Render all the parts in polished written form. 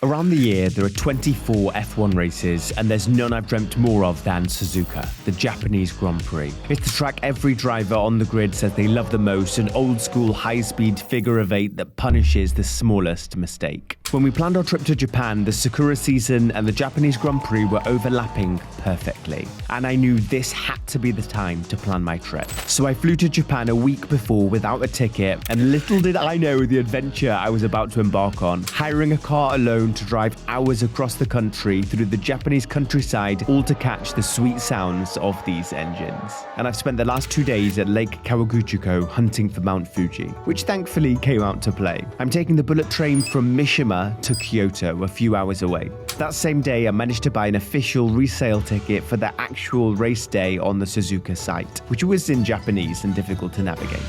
Around the year, there are 24 F1 races, and there's none I've dreamt more of than Suzuka, the Japanese Grand Prix. It's the track every driver on the grid says they love the most, an old-school high-speed figure of eight that punishes the smallest mistake. When we planned our trip to Japan, the Sakura season and the Japanese Grand Prix were overlapping perfectly, and I knew this had to be the time to plan my trip. So I flew to Japan a week before without a ticket, and little did I know the adventure I was about to embark on, hiring a car alone to drive hours across the country through the Japanese countryside, all to catch the sweet sounds of these engines. And I've spent the last 2 days at Lake Kawaguchiko hunting for Mount Fuji, which thankfully came out to play. I'm taking the bullet train from Mishima to Kyoto, a few hours away. That same day, I managed to buy an official resale ticket for the actual race day on the Suzuka site, which was in Japanese and difficult to navigate.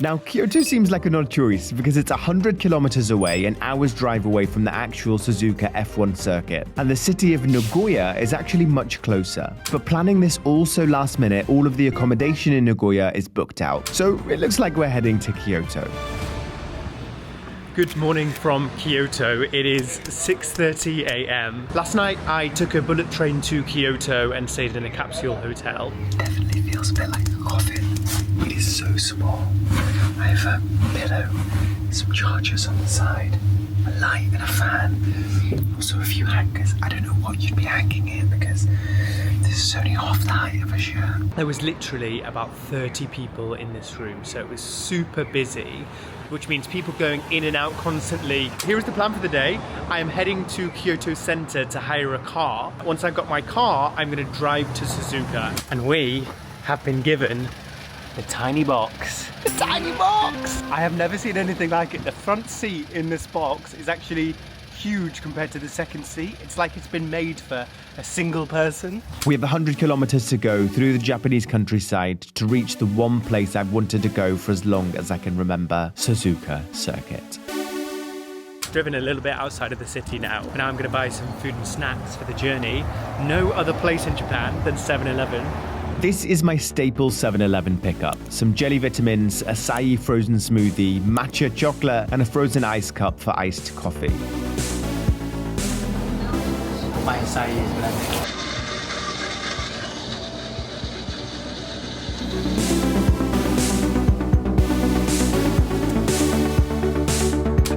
Now, Kyoto seems like an odd choice because it's 100 kilometers away, an hour's drive away from the actual Suzuka F1 circuit, and the city of Nagoya is actually much closer. But planning this all so last minute, all of the accommodation in Nagoya is booked out, so it looks like we're heading to Kyoto. Good morning from Kyoto. It is 6:30 a.m. Last night I took a bullet train to Kyoto and stayed in a capsule hotel. Definitely feels a bit like a coffin. It is so small. I have a pillow, some chargers on the side, a light and a fan. Also a few hangers. I don't know what you'd be hanging in because this is only half the height of a shirt. There was literally about 30 people in this room, so it was super busy, which means people going in and out constantly. Here is the plan for the day. I am heading to Kyoto Center to hire a car. Once I've got my car, I'm gonna drive to Suzuka. And we have been given the tiny box. The tiny box! I have never seen anything like it. The front seat in this box is actually huge compared to the second seat. It's like it's been made for a single person. We have 100 kilometers to go through the Japanese countryside to reach the one place I've wanted to go for as long as I can remember, Suzuka Circuit. Driven a little bit outside of the city now, and now I'm going to buy some food and snacks for the journey. No other place in Japan than 7-Eleven. This is my staple 7-Eleven pickup. Some jelly vitamins, acai frozen smoothie, matcha chocolate, and a frozen ice cup for iced coffee. My acai is blended.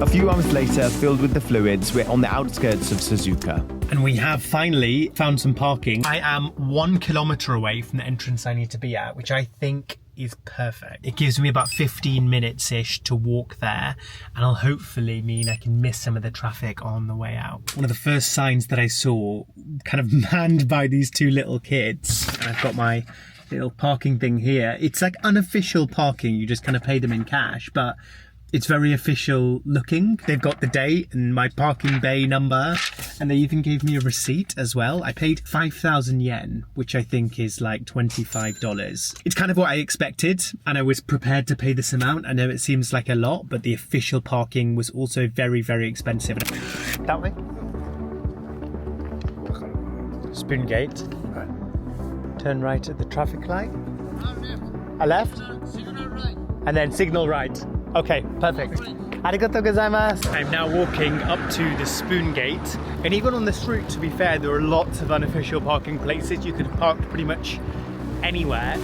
A few hours later, filled with the fluids, we're on the outskirts of Suzuka. And we have finally found some parking. I am 1 kilometer away from the entrance I need to be at, which I think is perfect. It gives me about 15 minutes-ish to walk there, and I'll hopefully mean I can miss some of the traffic on the way out. One of the first signs that I saw, kind of manned by these two little kids, and I've got my little parking thing here. It's like unofficial parking, you just kind of pay them in cash, but it's very official looking. They've got the date and my parking bay number, and they even gave me a receipt as well. I paid 5,000 yen, which I think is like $25. It's kind of what I expected, and I was prepared to pay this amount. I know it seems like a lot, but the official parking was also very, very expensive. That way. Spoon gate. Turn right at the traffic light. A left? Signal right. And then signal right. Okay, perfect. Arigatou gozaimasu. I'm now walking up to the Spoon Gate, and even on this route, to be fair, there are lots of unofficial parking places. You could have parked pretty much anywhere.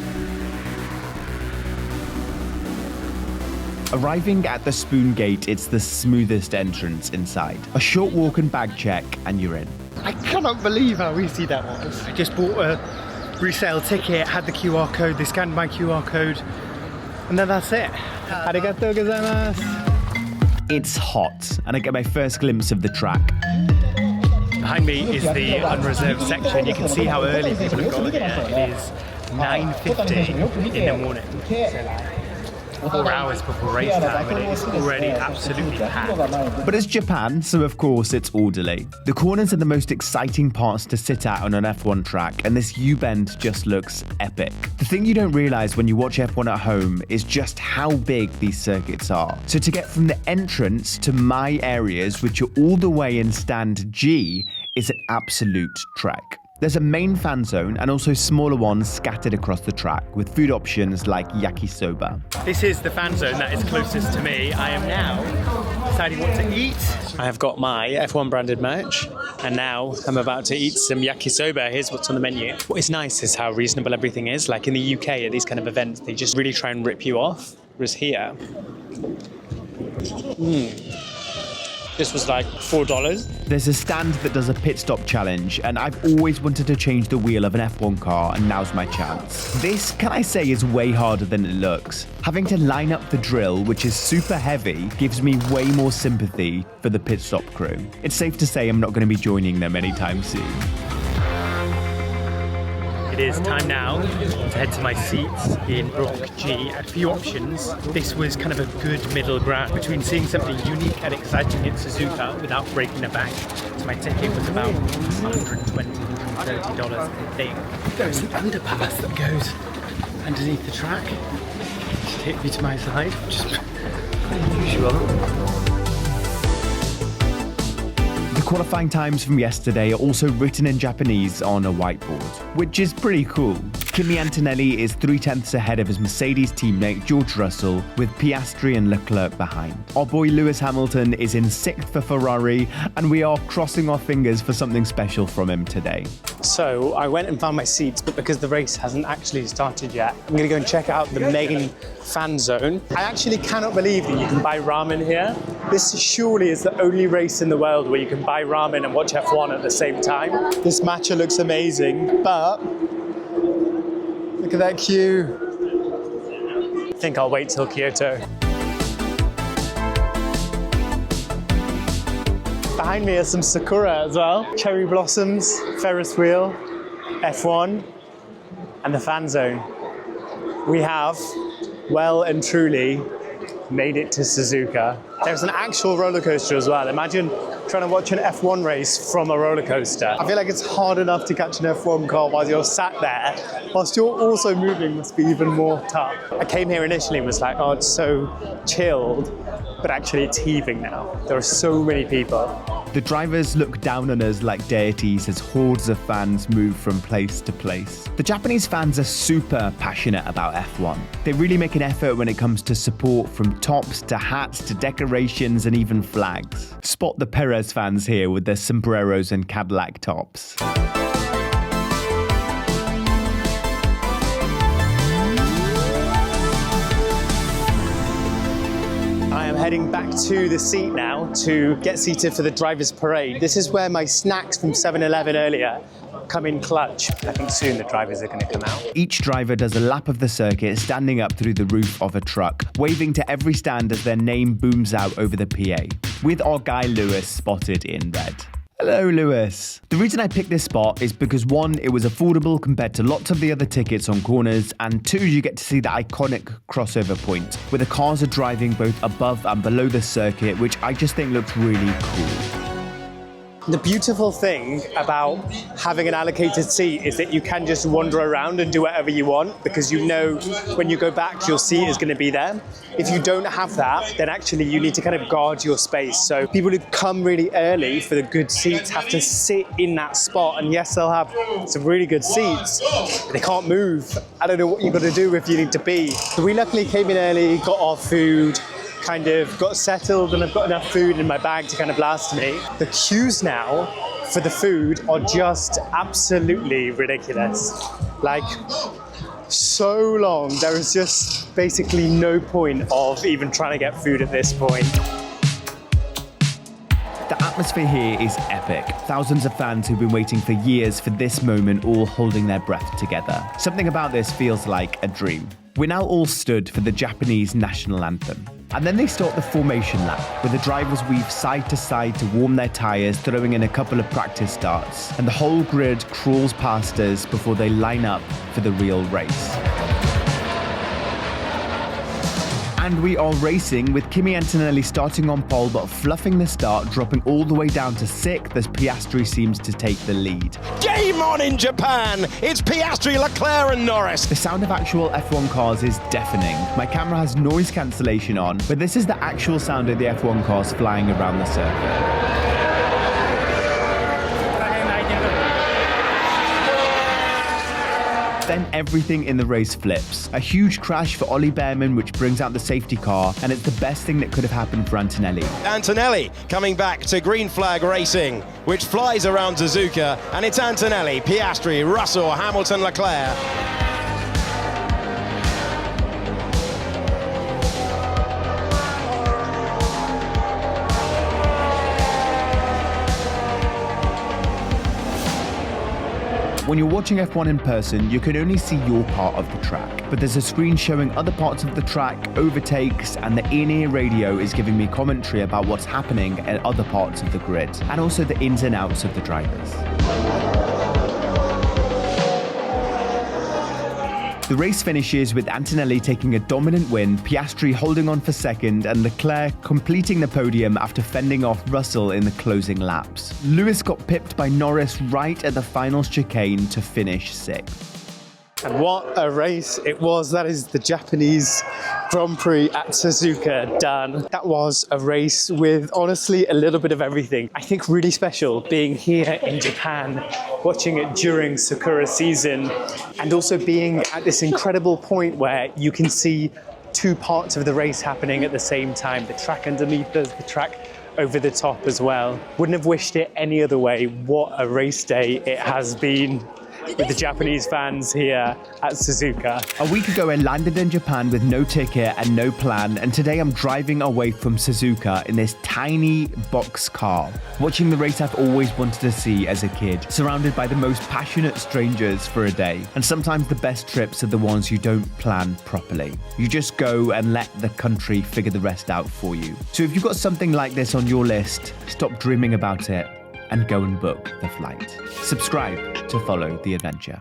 Arriving at the Spoon Gate, it's the smoothest entrance inside. A short walk and bag check, and you're in. I cannot believe how easy that was. I just bought a resale ticket, had the QR code, they scanned my QR code, and then that's it. Arigatou gozaimasu. It's hot, and I get my first glimpse of the track. Behind me is the unreserved section. You can see how early people have got here. It is 9:50 in the morning. So like 4 hours before race time, and it is already absolutely packed. But it's Japan, so of course it's orderly. The corners are the most exciting parts to sit at on an F1 track, and this U-bend just looks epic. The thing you don't realize when you watch F1 at home is just how big these circuits are. So to get from the entrance to my areas, which are all the way in stand G, is an absolute trek. There's a main fan zone and also smaller ones scattered across the track with food options like yakisoba. This is the fan zone that is closest to me. I am now deciding what to eat. I have got my F1 branded merch and now I'm about to eat some yakisoba. Here's what's on the menu. What is nice is how reasonable everything is. Like in the UK at these kind of events, they just really try and rip you off. Whereas here, this was like $4. There's a stand that does a pit stop challenge, and I've always wanted to change the wheel of an F1 car, and now's my chance. This, can I say, is way harder than it looks. Having to line up the drill, which is super heavy, gives me way more sympathy for the pit stop crew. It's safe to say I'm not going to be joining them anytime soon. It is time now to head to my seats in Block G. I had a few options. This was kind of a good middle ground between seeing something unique and exciting in Suzuka without breaking the bank. So my ticket was about $120, $130, I think. There's an underpass that goes underneath the track to take me to my side, which is pretty unusual. The qualifying times from yesterday are also written in Japanese on a whiteboard, which is pretty cool. Kimi Antonelli is 3/10 ahead of his Mercedes teammate George Russell, with Piastri and Leclerc behind. Our boy Lewis Hamilton is in 6th for Ferrari, and we are crossing our fingers for something special from him today. So I went and found my seats, but because the race hasn't actually started yet, I'm going to go and check out the main fan zone. I actually cannot believe that you can buy ramen here. This surely is the only race in the world where you can buy ramen and watch F1 at the same time. This matcha looks amazing, but look at that queue. I think I'll wait till Kyoto. Behind me are some Sakura as well. Cherry blossoms, Ferris wheel, F1, and the fan zone. We have well and truly made it to Suzuka. There's an actual roller coaster as well. Imagine trying to watch an F1 race from a roller coaster. I feel like it's hard enough to catch an F1 car while you're sat there. Whilst you're also moving must be even more tough. I came here initially and was like, oh, it's so chilled, but actually it's heaving now. There are so many people. The drivers look down on us like deities as hordes of fans move from place to place. The Japanese fans are super passionate about F1. They really make an effort when it comes to support, from tops to hats to decorations and even flags. Spot the Perez fans here with their sombreros and Cadillac tops. Heading back to the seat now to get seated for the driver's parade. This is where my snacks from 7-Eleven earlier come in clutch. I think soon the drivers are going to come out. Each driver does a lap of the circuit, standing up through the roof of a truck, waving to every stand as their name booms out over the PA, with our guy Lewis spotted in red. Hello, Lewis. The reason I picked this spot is because 1, it was affordable compared to lots of the other tickets on corners, and 2, you get to see the iconic crossover point, where the cars are driving both above and below the circuit, which I just think looks really cool. The beautiful thing about having an allocated seat is that you can just wander around and do whatever you want, because you know when you go back your seat is going to be there. If you don't have that, then actually you need to kind of guard your space. So people who come really early for the good seats have to sit in that spot, and yes, they'll have some really good seats, but they can't move. I don't know what you've got to do if you need to pee. So we luckily came in early, got our food, kind of got settled, and I've got enough food in my bag to kind of last me. The queues now for the food are just absolutely ridiculous. Like, so long. There is just basically no point of even trying to get food at this point. The atmosphere here is epic. Thousands of fans who've been waiting for years for this moment, all holding their breath together. Something about this feels like a dream. We're now all stood for the Japanese national anthem. And then they start the formation lap, where the drivers weave side to side to warm their tyres, throwing in a couple of practice starts. And the whole grid crawls past us before they line up for the real race. And we are racing, with Kimi Antonelli starting on pole but fluffing the start, dropping all the way down to 6th as Piastri seems to take the lead. Game on in Japan! It's Piastri, Leclerc and Norris. The sound of actual F1 cars is deafening. My camera has noise cancellation on, but this is the actual sound of the F1 cars flying around the circuit. Then everything in the race flips. A huge crash for Ollie Behrman, which brings out the safety car, and it's the best thing that could have happened for Antonelli. Antonelli coming back to green flag racing, which flies around Suzuka, and it's Antonelli, Piastri, Russell, Hamilton, Leclerc. When you're watching F1 in person, you can only see your part of the track, but there's a screen showing other parts of the track, overtakes, and the in-ear radio is giving me commentary about what's happening at other parts of the grid, and also the ins and outs of the drivers. The race finishes with Antonelli taking a dominant win, Piastri holding on for second, and Leclerc completing the podium after fending off Russell in the closing laps. Lewis got pipped by Norris right at the final chicane to finish sixth. And what a race it was. That is the Japanese Grand Prix at Suzuka done. That was a race with honestly a little bit of everything. I think really special being here in Japan, watching it during Sakura season, and also being at this incredible point where you can see two parts of the race happening at the same time. The track underneath us, the track over the top as well. Wouldn't have wished it any other way. What a race day it has been with the Japanese fans here at Suzuka. A week ago I landed in Japan with no ticket and no plan, and today I'm driving away from Suzuka in this tiny box car, watching the race I've always wanted to see as a kid, surrounded by the most passionate strangers for a day. And sometimes the best trips are the ones you don't plan properly. You just go and let the country figure the rest out for you. So if you've got something like this on your list, stop dreaming about it and go and book the flight. Subscribe to follow the adventure.